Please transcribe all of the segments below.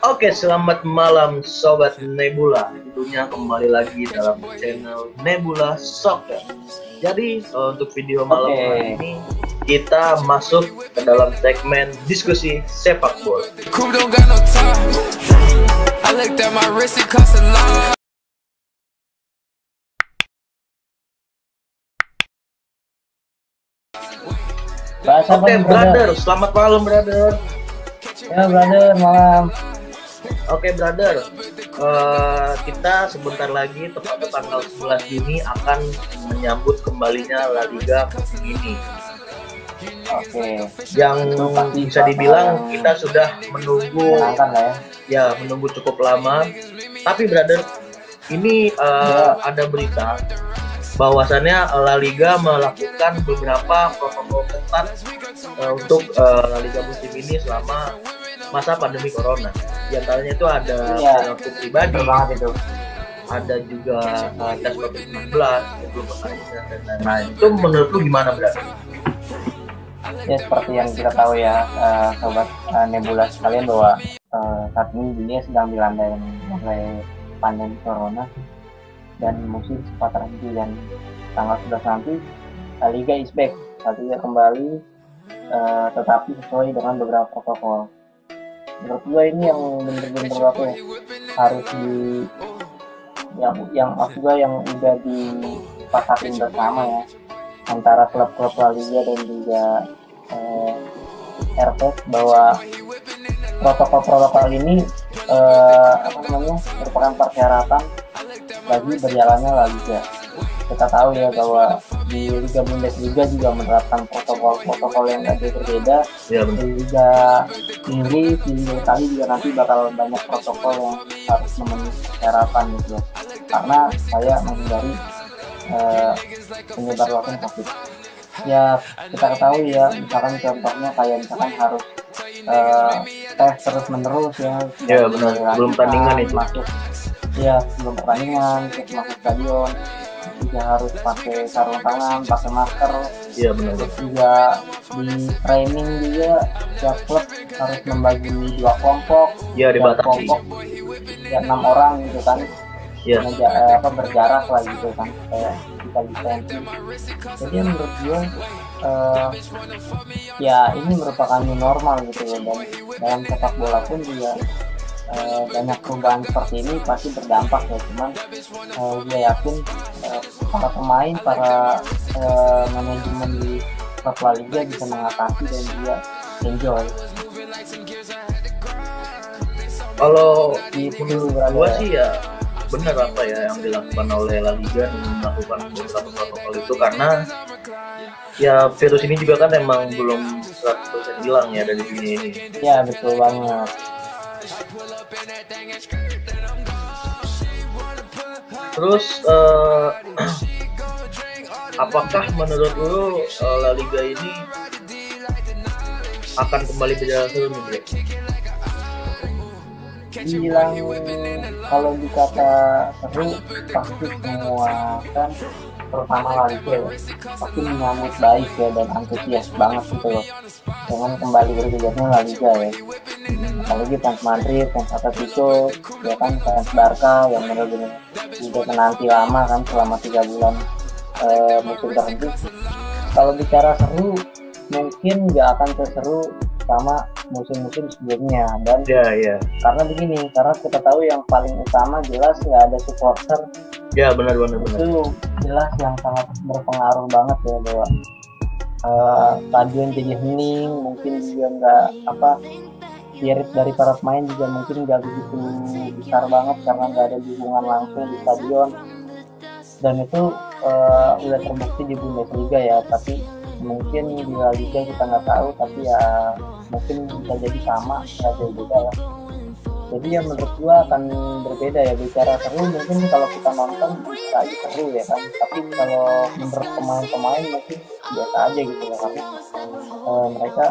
Oke, selamat malam Sobat Nebula. Tentunya kembali lagi dalam channel Nebula Soccer. Jadi untuk video malam hari ini kita masuk ke dalam segmen diskusi sepak bola. Oke, brother, selamat malam, brother. Ya, brother, malam. Oke, brother, kita sebentar lagi tepat tanggal 11 Juni akan menyambut kembalinya La Liga musim ini. Oke. Yang bisa dibilang kita sudah menunggu, menunggu cukup lama. Tapi, brother, ini ada berita bahwasannya La Liga melakukan beberapa protokol ketat untuk La Liga musim ini selama masa pandemi corona. Di antaranya itu ada perilaku pribadi, ada juga tes COVID-19 sebelum pertandingan dan lain-lain. Itu menurut lu gimana, berarti? Ya, seperti yang kita tahu ya, sobat Nebula sekalian, bahwa saat ini dunia sedang dilanda oleh pandemi corona dan musim sempat terhenti, dan tanggal 11 nanti La Liga is back, La Liga kembali, tetapi sesuai dengan beberapa protokol. Menurut gue ini yang bener-bener harus yang udah disepakatin bersama ya, antara klub-klub La Liga dan juga RPS, bahwa protokol ini merupakan persyaratan bagi berjalannya La Liga. Kita tahu ya bahwa di Liga Bundesliga juga menerapkan protokol yang berbeda. Ya, di Liga Inggris, di Liga Italia juga nanti bakal banyak protokol yang harus memenuhi persyaratan gitu, karena saya menghindari penyebar luasan COVID. Ya, kita ketahui ya, misalkan contohnya kayak misalkan harus tes terus menerus ya. Ya, benar. Belum pertandingan itu. Sebelum pertandingan, masuk stadion juga harus pakai sarung tangan, pakai masker. Iya, benar. Terus juga di training juga setiap klub harus membagi 2 kelompok. Iya, dibatasi. Kelompok ya 6 orang gitu kan. Iya. Berjarak lah gitu kan, kayak kita distansi. Jadi menurut gue ya ini merupakan new normal gitu ya, dan dalam sepak bola pun juga banyak perubahan seperti ini pasti berdampak ya. Cuman gue yakin para pemain, para manajemen di klub La Liga bisa mengatasi dan juga enjoy. Kalau gue sih ya benar apa ya yang dilakukan oleh La Liga, melakukan beberapa protokol itu, karena ya virus ini juga kan emang belum 100% hilang ya dari dunia ini. Ya, betul banget. Terus apakah menurut lu La Liga ini akan kembali berjalan seru nih, bro? Bilang kalau dikata seru, pasti semua kan, terutama La Liga ya, pasti menyambut baik ya dan antusias banget gitu loh dengan kembali bergulir La Liga ya. Apalagi fans Madrid, fans Atletico, ya kan, fans Barca yang benar-benar sudah menanti lama kan selama 3 bulan musim terhenti. Kalau bicara seru, mungkin nggak akan seseru sama musim-musim sebelumnya, dan karena begini, karena kita tahu yang paling utama jelas nggak ada supporter. Ya, benar. Itu jelas yang sangat berpengaruh banget ya, bahwa stadion jadi hening, mungkin juga nggak spirit dari para pemain juga mungkin nggak begitu besar banget karena nggak ada dukungan langsung di stadion. Dan itu udah terbukti di Bundesliga ya, tapi mungkin di La Liga kita nggak tahu, tapi ya mungkin bisa jadi sama, nggak jauh beda lah. Jadi ya menurut gua akan berbeda ya. Bicara seru, mungkin kalau kita nonton bisa aja seru ya kan, tapi kalau menurut pemain-pemain mungkin biasa aja gitu ya, karena mereka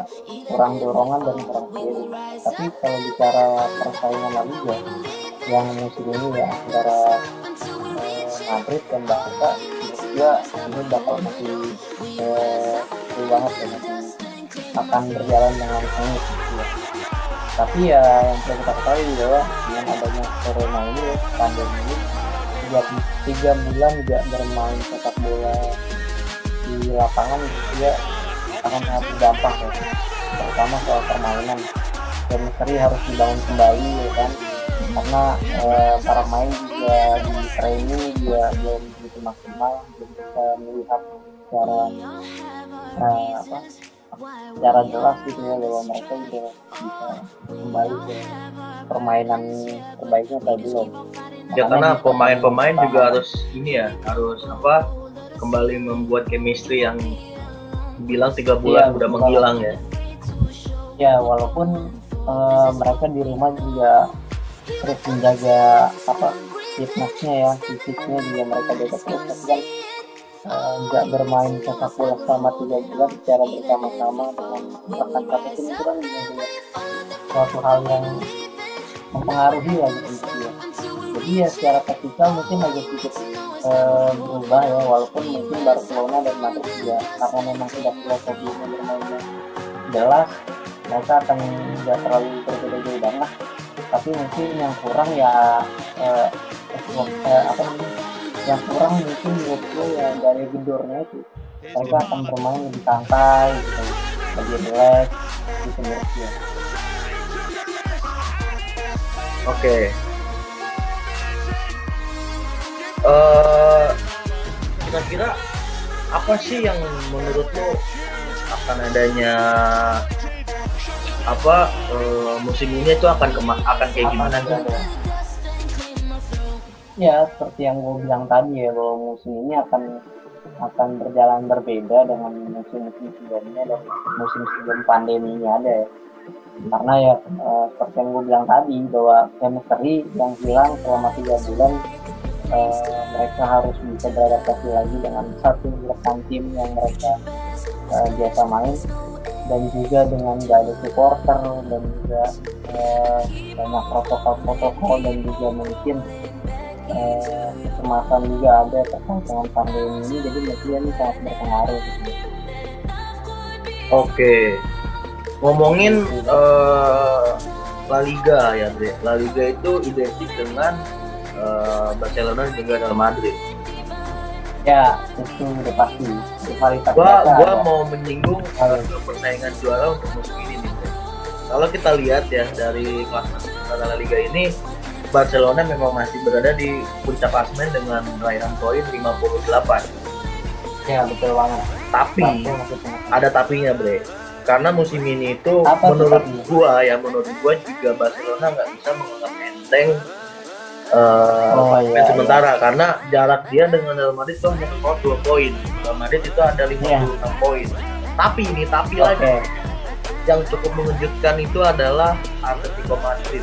kurang dorongan dan kurang spirit. Tapi kalau bicara persaingan La Liga yang musim ini ya antara Madrid dan Barca, menurut gua ini bakal masih seru banget ya, masih akan berjalan dengan sengit gitu ya. Tapi ya yang perlu kita ketahui bahwa dengan adanya corona ini, pandemi ini, sejak 3 bulan juga bermain sepak bola di lapangan juga akan sangat berdampak ya, terutama soal permainan. Chemistry harus dibangun kembali ya kan, karena para pemain juga di training juga belum begitu maksimal, belum bisa melihat secara jelas gitu ya bahwa mereka juga bisa kembali ke permainan terbaiknya atau belum. Ya karena pemain-pemain juga harus ini ya, harus kembali membuat chemistry yang bilang 3 bulan udah menghilang ya. Ya walaupun mereka di rumah juga terus menjaga fitnessnya ya, fisiknya juga mereka jaga terus, tapi kan nggak bermain sepak bola selama 3 bulan secara bersama-sama dengan rekan-rekan itu kan juga suatu hal yang mempengaruhi ya gitu ya. Jadi ya secara taktikal mungkin agak sedikit berubah ya, walaupun mungkin Barcelona dan Madrid juga karena memang sudah filosofinya bermainnya jelas, mereka akan nggak terlalu berbeda jauh banget. Tapi mungkin yang kurang ya yang kurang mungkin menurut gue ya dari gedornya itu, mereka akan bermain lebih santai gitu, lebih relax gitu menurut gue. Oke. Kira-kira apa sih yang menurut lo akan adanya musim ini itu akan kayak gimana gitu? Ya seperti yang gue bilang tadi ya, bahwa musim ini akan berjalan berbeda dengan musim-musim sebelumnya dan musim sebelum pandemi ini ada ya. Karena ya seperti yang gue bilang tadi bahwa chemistry yang hilang selama 3 bulan, mereka harus bisa beradaptasi lagi dengan satu rekan tim yang mereka biasa main, dan juga dengan gak ada supporter dan juga banyak protokol dan juga mungkin kecemasan juga ada terkait dengan pandemi ini, jadi mungkin ini sangat berpengaruh gitu. Oke, ngomongin La Liga ya Bre. La Liga itu identik dengan Barcelona dan juga Real Madrid. Ya itu udah pasti. Gua mau menyinggung persaingan juara untuk musim ini nih. Kalau kita lihat ya dari klasemen La Liga ini, Barcelona memang masih berada di puncak klasemen dengan raihan poin 58. Ya betul banget. Tapi ada tapinya Bre. Karena musim ini itu menurut gua juga Barcelona nggak bisa menganggap enteng sementara karena jarak dia dengan Real Madrid itu hanya 2 poin. Real Madrid itu ada 56 poin. Tapi lagi yang cukup mengejutkan itu adalah Atletico Madrid.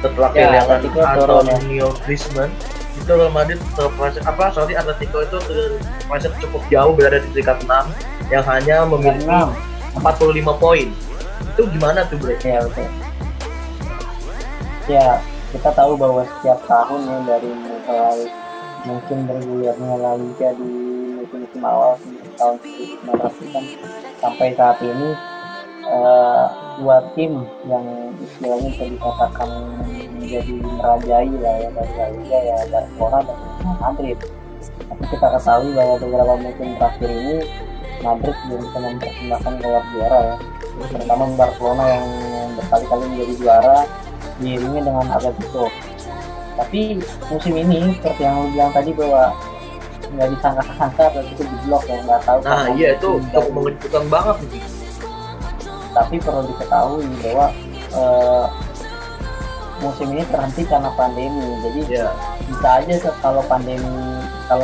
Setelah kehilangan Antonio Griezmann, itu Real Madrid Atletico itu terpleset cukup jauh, berada di peringkat 6 yang hanya memiliki 45 poin. Itu gimana tuh Bre? Ya betul. Ya kita tahu bahwa setiap tahun ya, dari mulai mungkin bergulirnya La Liga di musim awal tahun 1900-an sampai saat ini, 2 tim yang istilahnya bisa dikatakan menjadi merajai lah ya dari La Liga ya, Barcelona dan Madrid. Tapi kita ketahui bahwa beberapa musim terakhir ini Madrid belum bisa mempersembahkan gelar juara ya, terutama Barcelona yang berkali-kali menjadi juara diiringi dengan Atletico. Tapi musim ini seperti yang lu bilang tadi bahwa nggak disangka-sangka Atletico di blok yang nggak tahu. Nah iya itu cukup mengejutkan banget nih. Tapi perlu diketahui bahwa musim ini terhenti karena pandemi. Jadi bisa aja kalau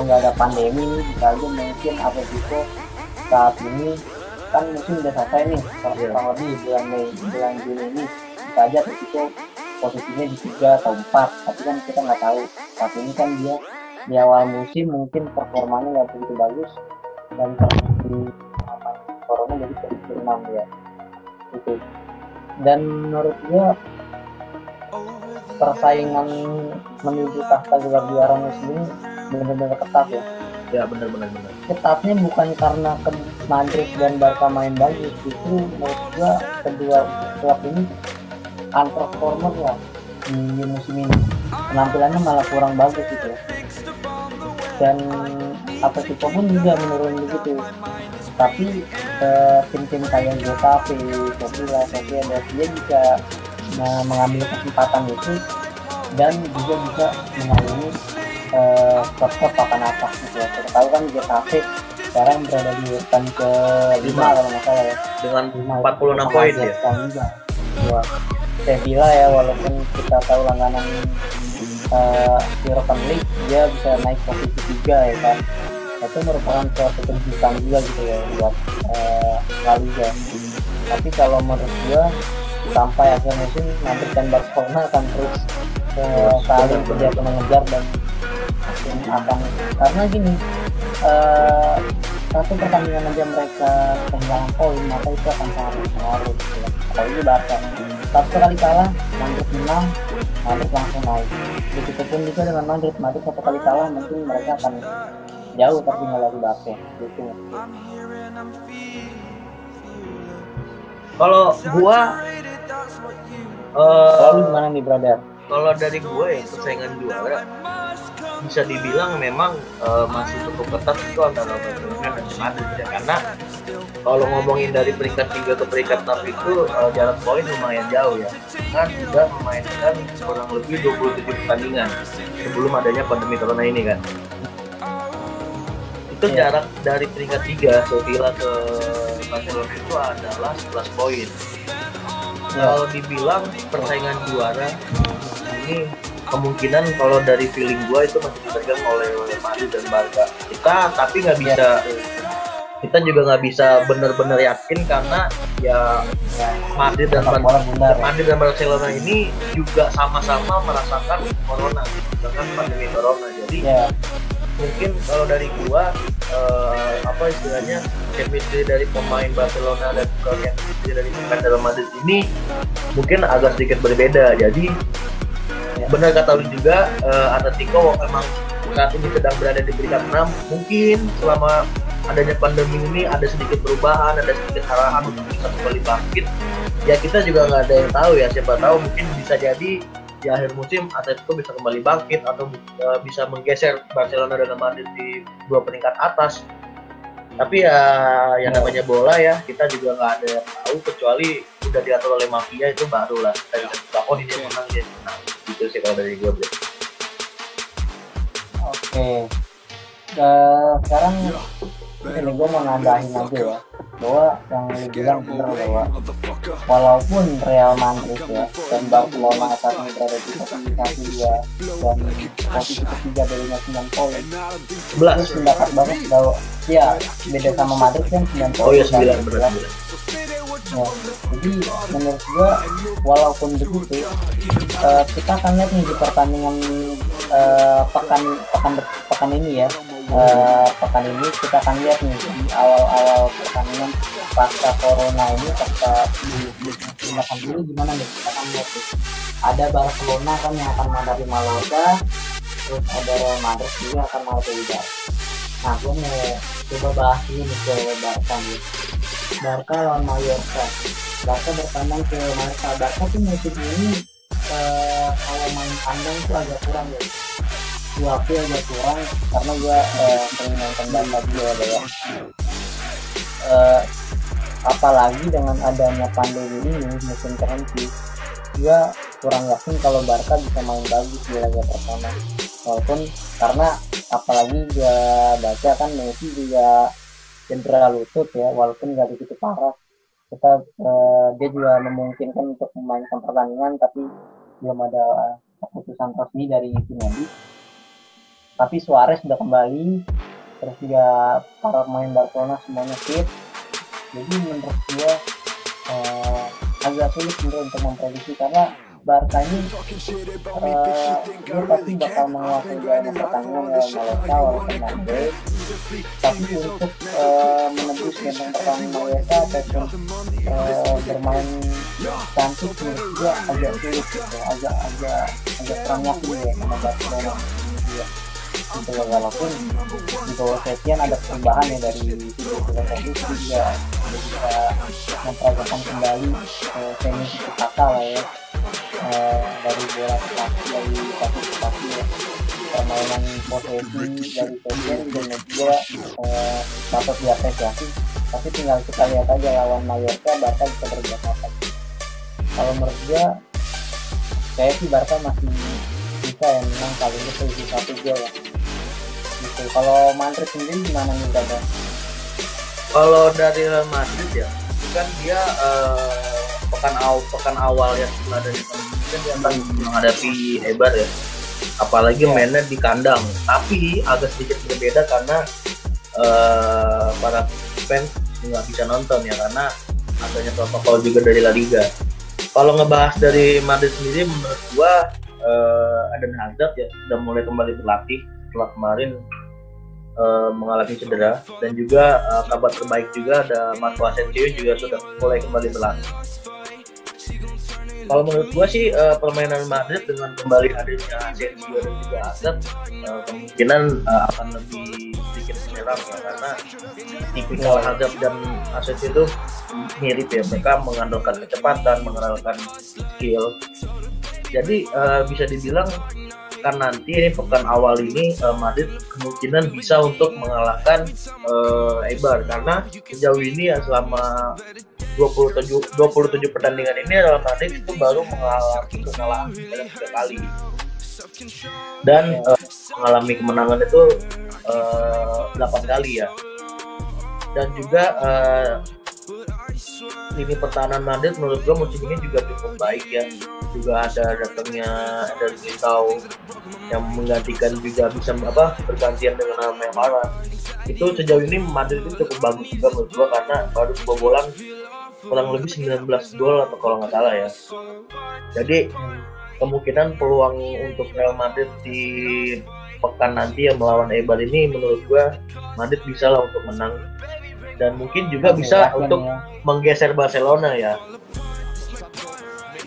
nggak ada pandemi nih, bisa aja mungkin Atletico saat ini kan musim udah selesai nih, kurang lebih bulan Juni ini, bisa aja Atletico posisinya di 3 atau 4, tapi kan kita nggak tahu. Saat ini kan dia di awal musim mungkin performanya nggak begitu bagus dan terjadi corona, jadi posisi 6 ya itu. Dan menurut gue persaingan menuju tahta gelar juara musim ini benar-benar ketat ya. Ya benar. Ketatnya bukan karena Madrid dan Barca main bagus, justru menurut gue kedua klub ini unperformer lah di musim ini, penampilannya malah kurang bagus gitu ya. Dan Atletico pun juga menurun begitu. Tapi tim-tim kayak Getafe, Sevilla, Sociedad dia bisa mengambil kesempatan itu dan juga bisa mengalami klub-klub papan atas gitu ya. Kita tahu kan Getafe sekarang berada di urutan ke-5 kalau nggak salah ya, dengan 46 poin ya. Wah, Sevilla ya, walaupun kita tahu langganan Europa League dia bisa naik posisi 3 ya kan, itu merupakan suatu kejutan juga gitu ya buat La Liga. Tapi kalau menurut gua sampai akhir musim Madrid dan Barcelona akan terus saling mengejar dan akan, karena gini, satu pertandingan aja mereka kehilangan poin, maka itu akan sangat berpengaruh gitu ya. Apalagi Barca satu kali kalah, Madrid menang, Madrid langsung naik. Begitupun juga dengan Madrid satu kali kalah mungkin mereka akan jauh tertinggal dari Barca gitu. Kalau gua lalu gimana nih brother? Kalau dari gua ya persaingan juara bisa dibilang memang masih cukup ketat itu antara Barcelona dan Madrid ya, karena kalau ngomongin dari peringkat 3 ke peringkat 6 itu jarak poin lumayan jauh ya, kan sudah memainkan kurang lebih 27 pertandingan sebelum adanya pandemi corona ini kan. Itu jarak dari peringkat 3 Sevilla ke Barcelona itu adalah 11 poin. Kalau dibilang persaingan juara ini kemungkinan kalau dari feeling gua itu masih dipegang oleh Madrid dan Barca. Tapi nggak bisa, kita juga nggak bisa benar-benar yakin karena ya Madrid dan Barcelona ini juga sama-sama merasakan corona, dengan pandemi corona. Jadi mungkin kalau dari gua apa istilahnya, chemistry dari pemain Barcelona dan chemistry dari pemain Real Madrid ini mungkin agak sedikit berbeda. Jadi benar kata lu juga, Atletico emang saat ini sedang berada di peringkat 6. Mungkin selama adanya pandemi ini ada sedikit perubahan, ada sedikit arahan untuk bisa kembali bangkit. Ya kita juga nggak ada yang tahu ya, siapa tahu mungkin bisa jadi di akhir musim Atletico bisa kembali bangkit atau bisa menggeser Barcelona dan Madrid di 2 peringkat atas. Tapi ya yang namanya bola ya, kita juga nggak ada yang tahu kecuali udah diatur oleh mafia, itu barulah kita bisa buka, oh dia menang, dia menang. Gitu sih kalau dari gue, bro. Oke. Sekarang ini gue mau nambahin aja ya, bahwa yang lu bilang benar bahwa walaupun Real Madrid ya dan Barcelona saat ini berada di posisi 1, 2 dan posisi ketiga bedanya 9 poin, itu pendapat banget bahwa ya beda sama Madrid kan 9 poin. Oh iya 9 benar. Ya, jadi menurut gua walaupun begitu kita akan lihat nih di pertandingan pekan ini ya, pekan ini kita akan lihat nih di awal pertandingan pasca corona ini, pasca tindakan dulu gimana nih, kita akan lihat nih. Ada Barcelona kan yang akan menghadapi Mallorca, terus ada Real Madrid juga akan menghadapi Villarreal. Nah, gue mau coba bahas ini ke Barca nih. Barca lawan Mallorca. Barca bertandang ke Mallorca. Barca tuh musim ini kalau main kandang tuh agak kurang ya. Gue agak kurang karena gue sering nonton Barca juga ya. Apalagi dengan adanya pandemi ini musim terhenti, gue kurang yakin kalau Barca bisa main bagus di laga pertama. Walaupun karena apalagi gue baca kan Messi juga cedera lutut ya, walaupun nggak begitu parah. Dia juga memungkinkan untuk memainkan pertandingan, tapi belum ada keputusan resmi dari tim medis. Tapi Suarez sudah kembali, terus juga para pemain Barcelona semuanya fit. Jadi menurut gue agak sulit untuk memprediksi karena Barca ini dia pasti bakal menguasai dalam pertandingan Mallorca walaupun Madrid, tapi untuk menembus gentong pertandingan Mallorca ataupun bermain cantik menurut gue agak sulit gitu, agak kurang yakin ya sama Barcelona ya. Gitu, walaupun di bawah Setien ada perubahan ya dari filosofi juga bisa memperagakan kembali semi kata lah ya. dari bola kaki dari kaki ke kaki ya. Permainan posisi dari Pepe juga juga patut diapresiasi. Tapi tinggal kita lihat aja lawan Mallorca Barca bisa berbuat apa. Kalau menurut gue kayak sih Barca masih bisa yang menang kali ini selisih 1 gol ya. Gitu. Kalau Madrid sendiri gimana nih Bang? Kalau dari Real Madrid ya, kan dia pekan awal ya setelah dari pandemi kan dia akan menghadapi Eibar ya. Apalagi mainnya di kandang. Tapi agak sedikit berbeda karena para fans nggak bisa nonton ya karena adanya protokol juga dari La Liga. Kalau ngebahas dari Madrid sendiri, menurut gua Eden Hazard ya sudah mulai kembali berlatih setelah kemarin mengalami cedera, dan juga kabar terbaik juga ada Marco Asensio juga sudah mulai kembali berlatih. Kalau menurut gua sih permainan Madrid dengan kembali hadirnya Asensio dan juga Hazard kemungkinan akan lebih sedikit menyerang ya, karena tipikal Hazard dan Asensio itu mirip ya, mereka mengandalkan kecepatan, mengandalkan skill. Jadi bisa dibilang kan nanti ini pekan awal ini Madrid kemungkinan bisa untuk mengalahkan Eibar, karena sejauh ini ya selama 27 pertandingan ini Real Madrid itu baru mengalami kekalahan dalam 3 kali dan mengalami kemenangan itu 8 kali ya. Dan juga lini pertahanan Madrid menurut gue musim ini juga cukup baik ya. Juga ada datangnya dari Militao yang menggantikan, juga bisa bergantian dengan namanya Varane. Itu sejauh ini Madrid itu cukup bagus juga menurut gue, karena baru kebobolan kurang lebih 19 gol atau kalau nggak salah ya. Jadi kemungkinan peluang untuk Real Madrid di pekan nanti yang melawan Eibar ini menurut gue Madrid bisa lah untuk menang, dan mungkin juga bisa untuk menggeser Barcelona ya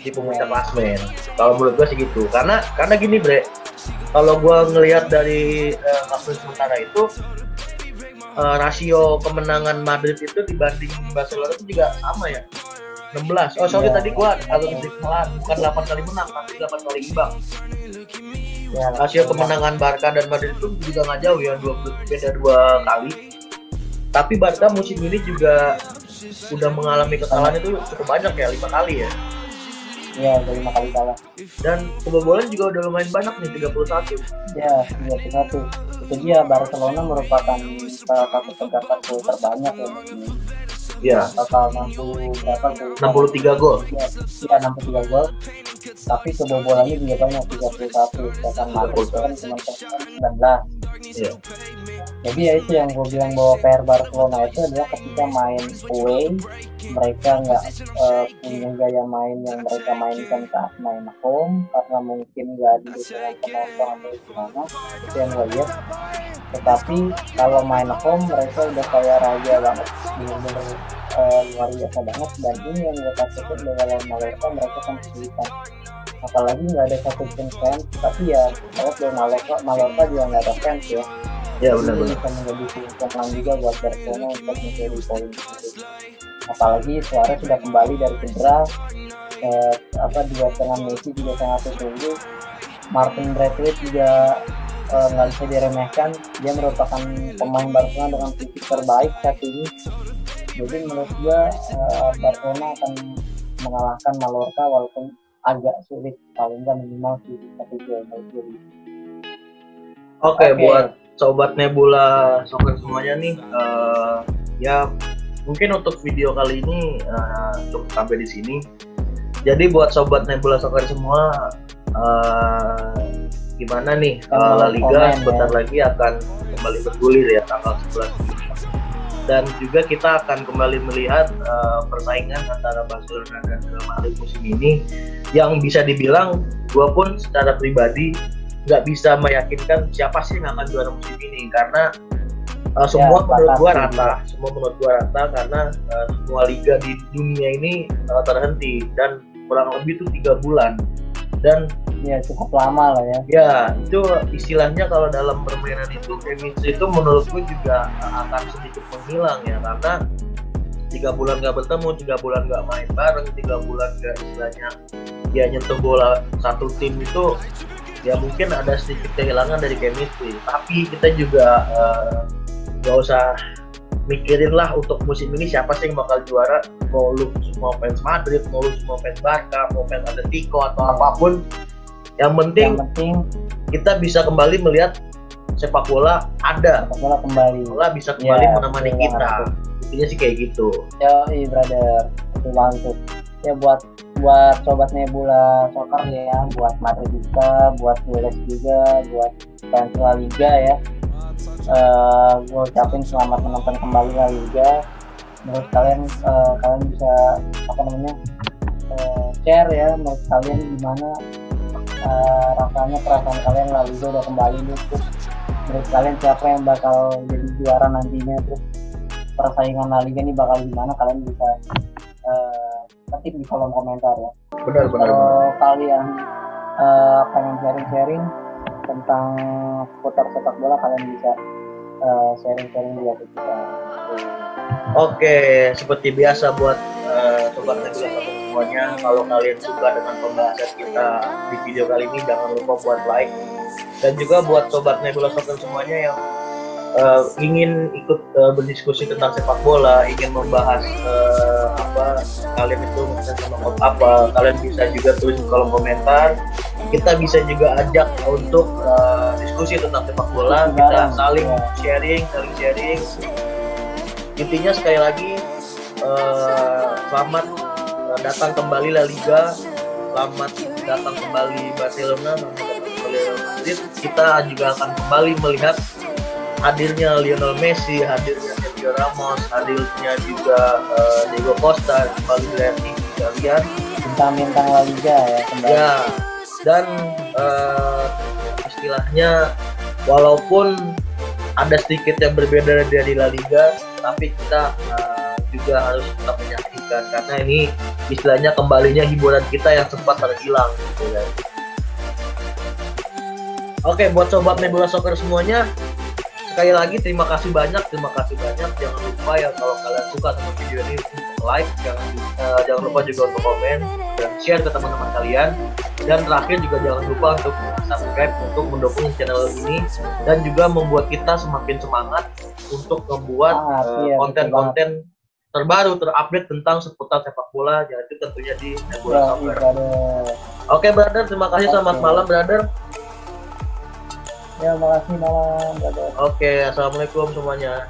di pemuncak klasemen. Kalau menurut gue sih gitu, karena gini Bre, kalau gue ngelihat dari klasemen sementara itu rasio kemenangan Madrid itu dibanding Barcelona itu juga sama ya, 16. Oh sorry, tadi gue agak sedikit salah, bukan 8 kali menang tapi 8 kali imbang ya. Rasio kemenangan Barca dan Madrid itu juga nggak jauh ya, beda 2 kali. Tapi Barca musim ini juga udah mengalami kekalahan itu cukup banyak ya, 5 kali ya. Iya, 5 kali kalah. Dan kebobolan juga udah lumayan banyak nih, 31. Ya, 31. Itu dia, Barcelona merupakan salah satu pendapat gol terbanyak ya. Iya. Total 63 gol. Iya, 63 gol. Tapi kebobolannya juga banyak, 31. Sedangkan Madrid kan cuma 19. Iya. Jadi ya itu yang gue bilang, bahwa PR Barcelona itu adalah ketika main away mereka nggak punya gaya main yang mereka mainkan saat main home, karena mungkin nggak didukung penonton atau gimana, itu yang gue lihat. Tetapi kalau main home mereka udah kayak raja banget, bener-bener luar biasa banget. Dan ini yang gue takutkan, bahwa Mallorca mereka kan kesulitan, apalagi nggak ada satu pun fans. Tapi ya kalau dari Mallorca juga nggak ada fans ya. Ya benar. Bisa menjadi peluang juga buat Barcelona untuk mencari poin. Apalagi Suarez sudah kembali dari cedera, dua dengan Messi juga sangat tertunggu. Martin Braithwaite juga nggak bisa diremehkan, dia merupakan pemain Barcelona dengan fisik terbaik saat ini. Jadi menurut gua Barcelona akan mengalahkan Mallorca walaupun agak sulit, paling nggak minimal sih 1 gol. Oke, buat sobat Nebula Soccer semuanya nih, ya mungkin untuk video kali ini cukup sampai di sini. Jadi buat sobat Nebula Soccer semua, gimana nih La Liga sebentar lagi akan kembali bergulir ya tanggal 11 Juni. Dan juga kita akan kembali melihat persaingan antara Barcelona dan Real Madrid musim ini, yang bisa dibilang gua pun secara pribadi nggak bisa meyakinkan siapa sih yang akan juara musim ini, karena semua menurut gua rata karena semua liga di dunia ini terhenti dan kurang lebih itu 3 bulan, dan ya cukup lama lah ya. Ya itu istilahnya kalau dalam permainan itu chemistry itu menurut gua juga akan sedikit menghilang ya, karena 3 bulan nggak bertemu, 3 bulan nggak main bareng, 3 bulan nggak istilahnya dia nyentuh bola satu tim itu, ya mungkin ada sedikit kehilangan dari chemistry. Tapi kita juga nggak usah mikirin lah untuk musim ini siapa sih yang bakal juara, mau lu semua fans Madrid, mau lu semua fans Barca, mau fans Atletico atau apapun, yang penting kita bisa kembali melihat sepak bola ada, sepak bola kembali, bola bisa kembali menemani kita, intinya sih kayak gitu. Ya iya brother, itu banget ya buat sobat Nebula Soccer ya, buat Madridista, buat Jules juga, buat fans La Liga ya. Gue ucapin selamat menonton kembali La Liga. Menurut kalian kalian bisa share ya, menurut kalian gimana rasanya, perasaan kalian La Liga udah kembali nih. Terus menurut kalian siapa yang bakal jadi juara nantinya, terus persaingan La Liga ini bakal gimana, kalian bisa ketik di kolom komentar ya. Benar. Kalau kalian pengen sharing tentang seputar sepak bola, kalian bisa sharing di hati kita. Oke, seperti biasa buat sobat Nebula semuanya, kalau kalian suka dengan pembahasan kita di video kali ini, jangan lupa buat like. Dan juga buat sobat Nebula Soccer semuanya yang ingin ikut berdiskusi tentang sepak bola, ingin membahas apa kalian itu sama apa, kalian bisa juga tulis di kolom komentar. Kita bisa juga ajak untuk diskusi tentang sepak bola, kita saling sharing. Intinya sekali lagi selamat datang kembali La Liga, selamat datang kembali Barcelona, selamat datang kembali Real Madrid. Kita juga akan kembali melihat hadirnya Lionel Messi, hadirnya Sergio Ramos, hadirnya juga Diego Costa kembali dari kalian, bintang-bintang La Liga ya kembali. Ya, dan istilahnya walaupun ada sedikit yang berbeda dari La Liga, tapi kita juga harus tetap menyaksikan karena ini istilahnya kembalinya hiburan kita yang sempat terhilang gitu kan. Oke, buat sobat Nebula Soccer semuanya, sekali lagi terima kasih banyak. Jangan lupa ya kalau kalian suka sama video ini, like, jangan lupa juga untuk komen dan share ke teman-teman kalian. Dan terakhir juga jangan lupa untuk subscribe untuk mendukung channel ini dan juga membuat kita semakin semangat untuk membuat konten-konten terbaru, terupdate tentang seputar sepak bola, yaitu tentunya di Nebula Soccer. Oke brother, terima kasih. Selamat malam brother. Ya, makasih malam brother. Oke, assalamualaikum semuanya.